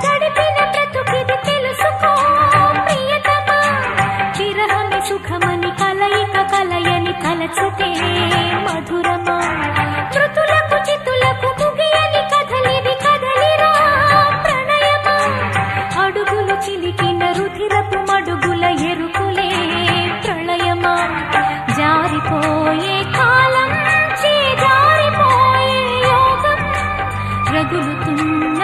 గడిపిన బ్రతుకిది తెలుసుకో ప్రియతమా చిరహమి సుఖమని కలయిక కలయని తలచుతే మధురమా మృతులకు చితులకు ముగియని కథలివి కదలిరా ప్రణయమా అడుగులు చిలికిన రుధిరపు మడుగుల ఎరుకులే ప్రళయమా జారిపోయే కాలం చేజారిపోయే యోగం రగులుతున్న